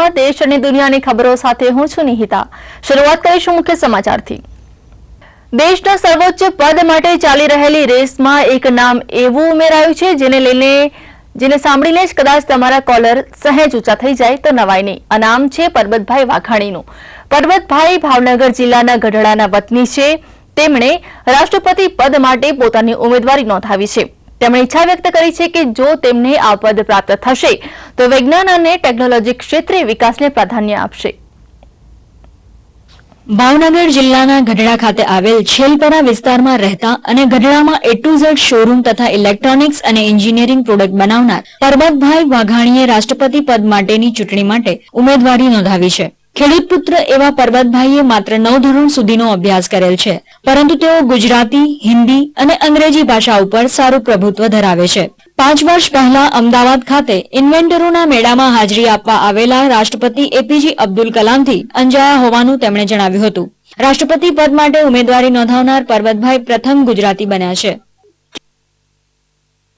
નમસ્કાર, દેશ અને દુનિયાની ખબરો સાથે હું છું નિહિતા। શરૂઆત કરીશું મુખ્ય સમાચારથી। દેશના સર્વોચ્ચ પદ માટે ચાલી રહેલી રેસમાં એક નામ એવું ઉમેરાયું છે જેને સાંભળીને જ કદાચ તમારા કોલર સહેજ ઊંચા થઈ જાય તો નવાઈ નહીં। આ નામ છે પરબતભાઈ વાઘાણીનું। પરબતભાઈ ભાવનગર જિલ્લાના ગઢડાના વતની છે। તેમણે રાષ્ટ્રપતિ પદ માટે પોતાની ઉમેદવારી નોંધાવી છે। તેમણે ઈચ્છા વ્યક્ત કરી છે કે જો તેમને આ પદ પ્રાપ્ત થશે તો વિજ્ઞાન અને ટેકનોલોજી ક્ષેત્રે વિકાસને પ્રાધાન્ય આપશે। ભાવનગર જિલ્લાના ગઢડા ખાતે આવેલ છેલપરા વિસ્તારમાં રહેતા અને ગઢડામાં A to Z શોરૂમ તથા ઇલેક્ટ્રોનિક્સ અને એન્જિનિયરિંગ પ્રોડક્ટ બનાવનાર પરબતભાઈ વાઘાણીએ રાષ્ટ્રપતિ પદ માટેની ચૂંટણી માટે ઉમેદવારી નોંધાવી છે। ખેડૂત પુત્ર એવા પરબતભાઈએ માત્ર 9 ધોરણ સુધીનો અભ્યાસ કરેલ છે, પરંતુ તેઓ ગુજરાતી, હિન્દી અને અંગ્રેજી ભાષા ઉપર સારું પ્રભુત્વ ધરાવે છે। 5 વર્ષ પહેલા અમદાવાદ ખાતે ઇન્વેન્ટરોના મેળામાં હાજરી આપવા આવેલા રાષ્ટ્રપતિ APJ અબ્દુલ કલામથી અંજાયા હોવાનું તેમણે જણાવ્યું હતું। રાષ્ટ્રપતિ પદ માટે ઉમેદવારી નોંધાવનાર પરબતભાઈ પ્રથમ ગુજરાતી બન્યા છે।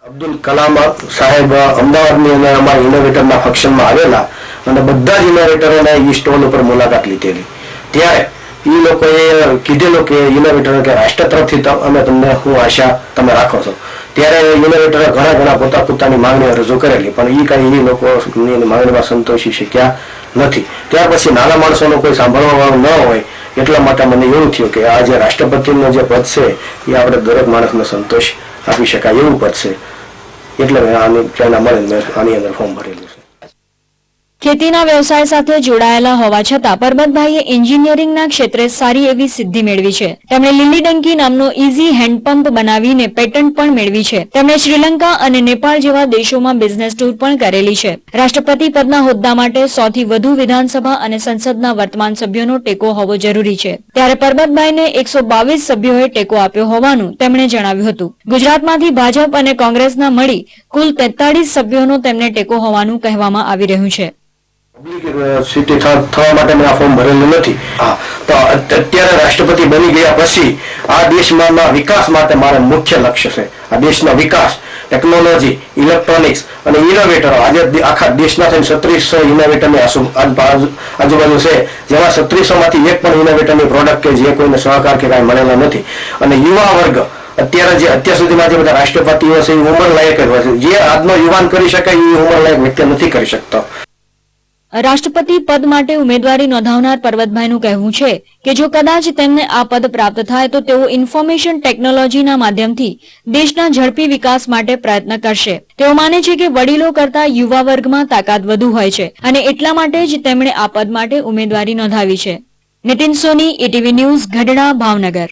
અબ્દુલ કલામ સાહેબ અમદાવાદની અંદર અમારા ઇનોવેટરના ફંક્શનમાં આવેલા અને બધા જ ઇનોવેટરોને એ સ્ટોલ ઉપર મુલાકાત લીધેલી। ત્યારે એ લોકોએ કીધેલું કે ઇનોવેટર કે રાષ્ટ્ર તરફથી અમે તમને શું આશા તમે રાખો છો। ત્યારે ઇનોવેટરે ઘણા પોતાની માંગણીઓ રજૂ કરેલી, પણ એ કાંઈ એ લોકોની માંગણીમાં સંતોષી શક્યા નથી। ત્યાર પછી નાના માણસોનો કોઈ સાંભળવા વાળું ન હોય એટલા માટે મને એવું થયું કે આ જે રાષ્ટ્રપતિનો જે પદ છે એ આપણે દરેક માણસને સંતોષ આપી શકાય એવું પદ છે, એટલે મેં આની પ્રેરણા મળે મેં આની અંદર ફોર્મ ભરેલું છે। ખેતીના વ્યવસાય સાથે જોડાયેલા હોવા છતાં પરબતભાઈએ એન્જિનિયરિંગના ક્ષેત્રે સારી એવી સિદ્ધિ મેળવી છે। તેમણે લીલી ડંકી નામનો ઇઝી હેન્ડપંપ બનાવીને પેટન્ટ પણ મેળવી છે। તેમણે શ્રીલંકા અને નેપાળ જેવા દેશોમાં બિઝનેસ ટૂર પણ કરેલી છે। રાષ્ટ્રપતિ પદના હોદ્દા માટે 100 થી વધુ વિધાનસભા અને સંસદના વર્તમાન સભ્યોનો ટેકો હોવો જરૂરી છે, ત્યારે પરબતભાઈને 122 સભ્યોએ ટેકો આપ્યો હોવાનું તેમણે જણાવ્યું હતું। ગુજરાતમાંથી ભાજપ અને કોંગ્રેસના મળી કુલ 43 સભ્યોનો તેમને ટેકો હોવાનું કહેવામાં આવી રહ્યું છે। પબ્લિસિટી થવા માટે મેં આ ફોર્મ ભરેલું નથી। હા, તો અત્યારે રાષ્ટ્રપતિ બની ગયા પછી આ દેશમાં વિકાસ માટે મારે મુખ્ય લક્ષ્ય છે આ દેશનો વિકાસ, ટેકનોલોજી, ઇલેક્ટ્રોનિક્સ અને ઇનોવેટરો। આજે આખા દેશના 3600 ઇનોવેટરની આજુબાજુ છે, જેમાં 3600 માંથી એક પણ ઇનોવેટરની પ્રોડક્ટ કે જે કોઈને સહકાર કે કાંઈ મળેલો નથી। અને યુવા વર્ગ અત્યાર સુધીમાં જે બધા રાષ્ટ્રપતિઓ છે એ ઉંમર લાયક જ હોય છે, જે આજનો યુવાન કરી શકાય એ ઉંમર લાયક વ્યક્તિ નથી કરી શકતો। રાષ્ટ્રપતિ પદ માટે ઉમેદવારી નોંધાવનાર પરબતભાઈનું કહેવું છે કે જો કદાચ તેમને આ પદ પ્રાપ્ત થાય તો તેઓ ઇન્ફોર્મેશન ટેકનોલોજીના માધ્યમથી દેશના ઝડપી વિકાસ માટે પ્રયત્ન કરશે। તેઓ માને છે કે વડીલો કરતા યુવા વર્ગમાં તાકાત વધુ હોય છે અને એટલા માટે જ તેમણે આ પદ માટે ઉમેદવારી નોંધાવી છે। નીતિન સોની, ETV ન્યૂઝ, ગઢડા, ભાવનગર।